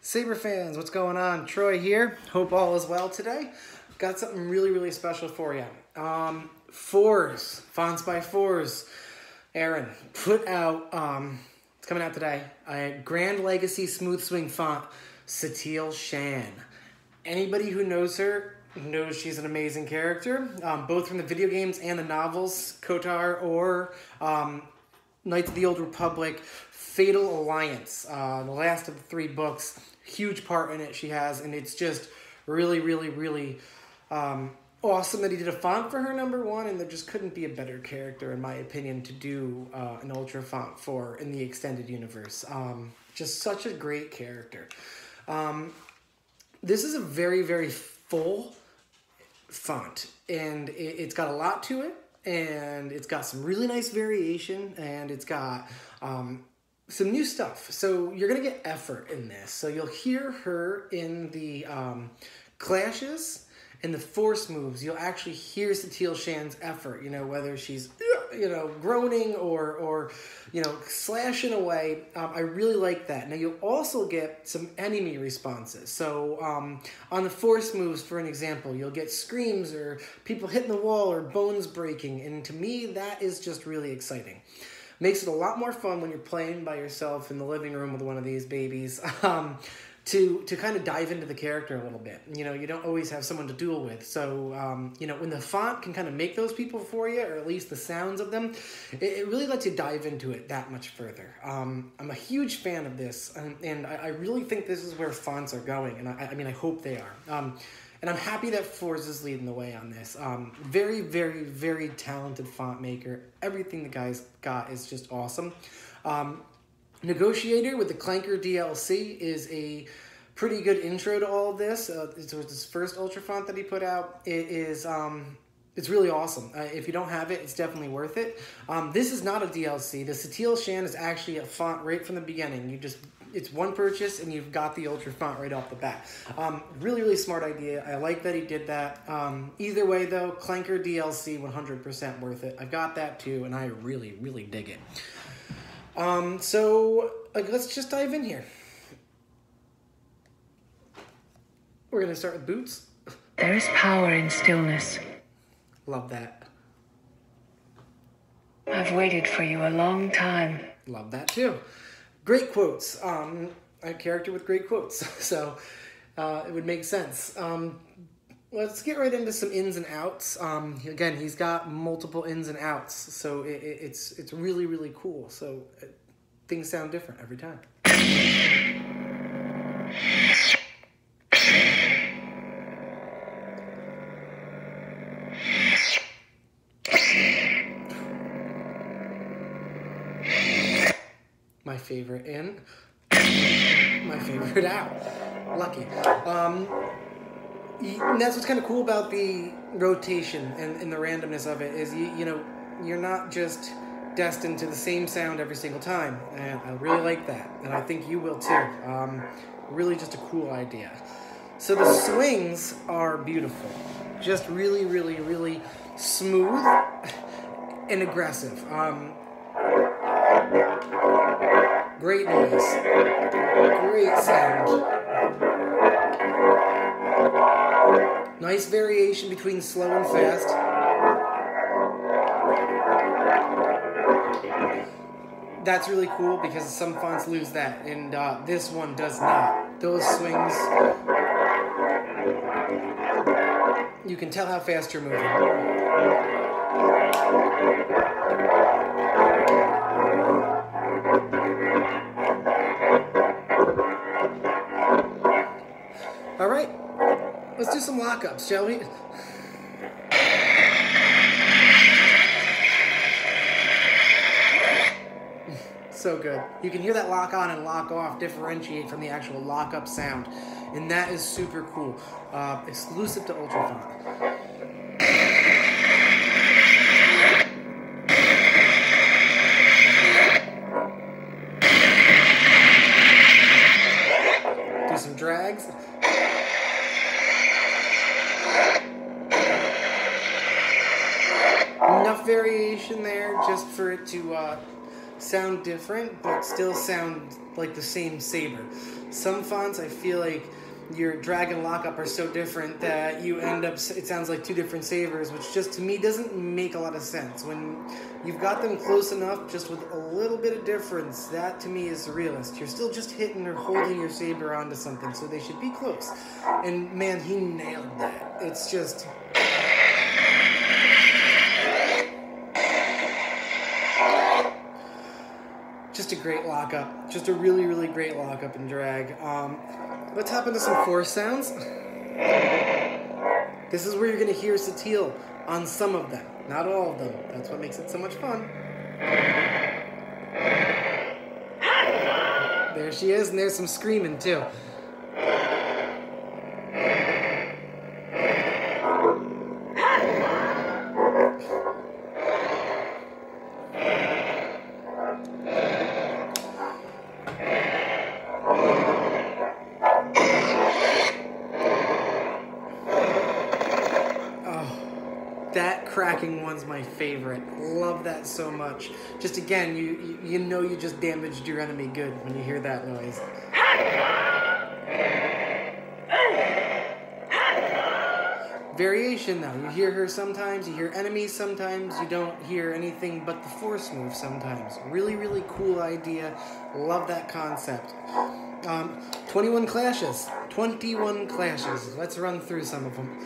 Saber fans, what's going on? Troy here. Hope all is well today. Got something really special for you. Fourzze, Fonts By Fourzze. Aaron put out, it's coming out today, a Grand Legacy Smooth Swing font, Satele Shan. Anybody who knows her knows she's an amazing character, both from the video games and the novels, KOTOR or Knights of the Old Republic, Fatal Alliance, the last of the 3 books. Huge part in it she has, and it's just really awesome that he did a font for her, #1, and there just couldn't be a better character, in my opinion, to do an ultra font for in the extended universe. Just such a great character. This is a very full font, and it's got a lot to it, and it's got some really nice variation, and it's got some new stuff. So you're going to get effort in this. So you'll hear her in the clashes and the force moves. You'll actually hear Satele Shan's effort, whether she's, groaning or slashing away. I really like that. Now you'll also get some enemy responses. So on the force moves, for an example, you'll get screams or people hitting the wall or bones breaking. And to me, that is just really exciting. Makes it a lot more fun when you're playing by yourself in the living room with one of these babies to kind of dive into the character a little bit. You don't always have someone to duel with. So, when the font can kind of make those people for you, or at least the sounds of them, it really lets you dive into it that much further. I'm a huge fan of this, and I really think this is where fonts are going, and I hope they are. And I'm happy that Fourzze is leading the way on this. Very talented font maker. Everything the guy's got is just awesome. Negotiator with the Clanker DLC is a pretty good intro to all of this. It was his first ultra font that he put out. It's really awesome. If you don't have it, it's definitely worth it. This is not a DLC. The Satele Shan is actually a font right from the beginning. It's one purchase, and you've got the ultra font right off the bat. Really smart idea. I like that he did that. Either way, though, Clanker DLC, 100% worth it. I got that, too, and I really dig it. Let's just dive in here. We're going to start with boots. There is power in stillness. Love that. I've waited for you a long time. Love that, too. Great quotes. A character with great quotes, so it would make sense. Let's get right into some ins and outs. Again, he's got multiple ins and outs, so it's really cool. So things sound different every time. My favorite in, my favorite out. Lucky. And that's what's kind of cool about the rotation and the randomness of it is you're not just destined to the same sound every single time, and I really like that, and I think you will too. Really just a cool idea. So the swings are beautiful, just really smooth and aggressive. Great noise. Great sound. Nice variation between slow and fast. That's really cool because some fonts lose that, and this one does not. Those swings, you can tell how fast you're moving. All right, let's do some lockups, shall we? So good. You can hear that lock on and lock off differentiate from the actual lockup sound, and that is super cool. Exclusive to Ultrafont. Do some drags. Enough variation there just for it to sound different, but still sound like the same saber. Some fonts, I feel like your drag and lockup are so different that you end up, it sounds like two different sabers, which just to me doesn't make a lot of sense. When you've got them close enough, just with a little bit of difference, that to me is the realist. You're still just hitting or holding your saber onto something, so they should be close. And man, he nailed that. It's just... just a great lockup. Just a really, really great lockup and drag. Let's hop into some force sounds. This is where you're going to hear Satele on some of them, not all of them. That's what makes it so much fun. There she is, and there's some screaming too. That cracking one's my favorite. Love that so much. Just again, you know you just damaged your enemy good when you hear that noise. Variation though, you hear her sometimes, you hear enemies sometimes, you don't hear anything but the force move sometimes. Really, really cool idea. Love that concept. 21 clashes. 21 clashes. Let's run through some of them.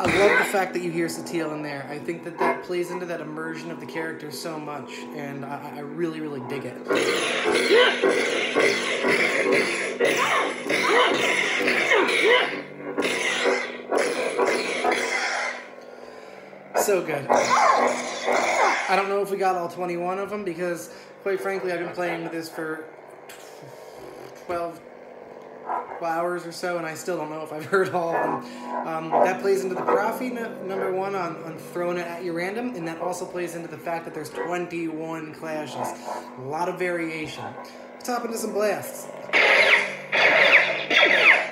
I love the fact that you hear Satele in there. I think that that plays into that immersion of the character so much, and I really, really dig it. So good. I don't know if we got all 21 of them because, quite frankly, I've been playing with this for 12 hours or so, and I still don't know if I've heard all of them. That plays into the Profi number one on throwing it at you random, and that also plays into the fact that there's 21 clashes. A lot of variation. Let's hop into some blasts.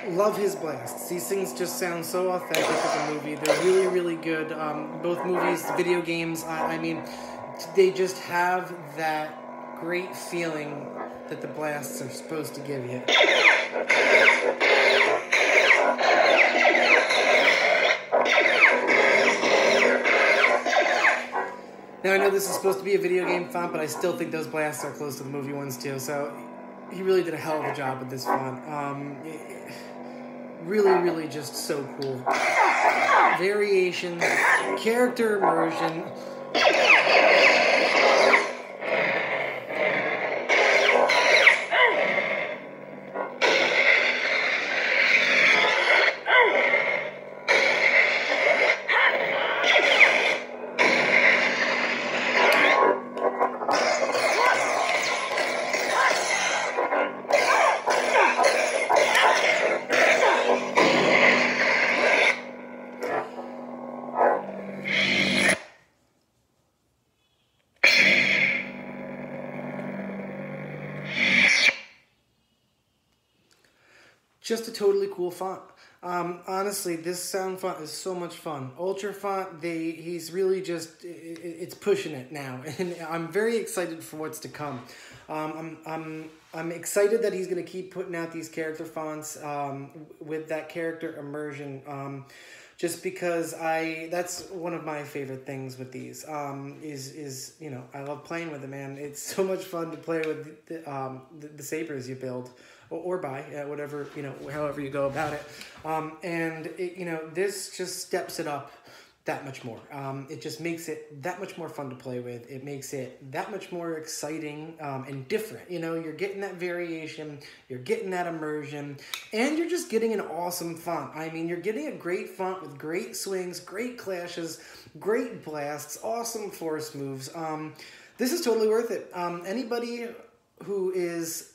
Love his blasts. These things just sound so authentic of the movie. They're really, really good. Both movies, video games, I mean, they just have that great feeling that the blasts are supposed to give you. Now I know this is supposed to be a video game font, but I still think those blasts are close to the movie ones too, so he really did a hell of a job with this font. Really, really just so cool. Variation, character immersion. Just a totally cool font. Honestly, this sound font is so much fun. Ultra font, he's really just, it's pushing it now. And I'm very excited for what's to come. I'm excited that he's going to keep putting out these character fonts with that character immersion. Just because that's one of my favorite things with these, is you know, I love playing with them, man. It's so much fun to play with the sabers you build. Or buy, whatever, you know, however you go about it. And, you know, this just steps it up that much more. It just makes it that much more fun to play with. It makes it that much more exciting and different. You know, you're getting that variation, you're getting that immersion, and you're just getting an awesome font. I mean, you're getting a great font with great swings, great clashes, great blasts, awesome force moves. This is totally worth it. Anybody who is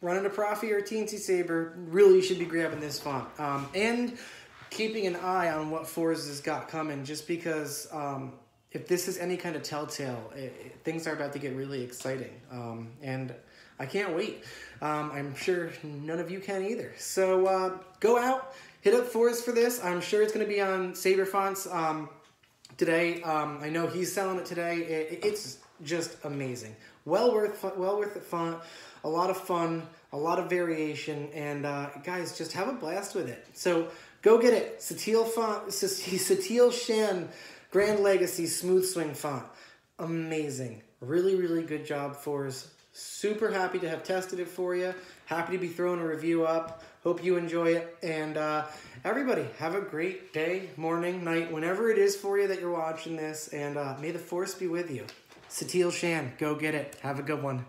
running a Profi or a TNT Saber really should be grabbing this font. And keeping an eye on what Fourzze's got coming, just because if this is any kind of telltale, things are about to get really exciting. And I can't wait. I'm sure none of you can either. So go out, hit up Fourzze for this. I'm sure it's going to be on Saber Fonts today. I know he's selling it today. It's just amazing. Well worth the font. A lot of fun, a lot of variation, and guys, just have a blast with it. So go get it. Satele Shan Grand Legacy Smooth Swing font. Amazing. Really, really good job, Fourzze. Super happy to have tested it for you. Happy to be throwing a review up. Hope you enjoy it. And everybody, have a great day, morning, night, whenever it is for you that you're watching this. And may the Force be with you. Satele Shan, go get it. Have a good one.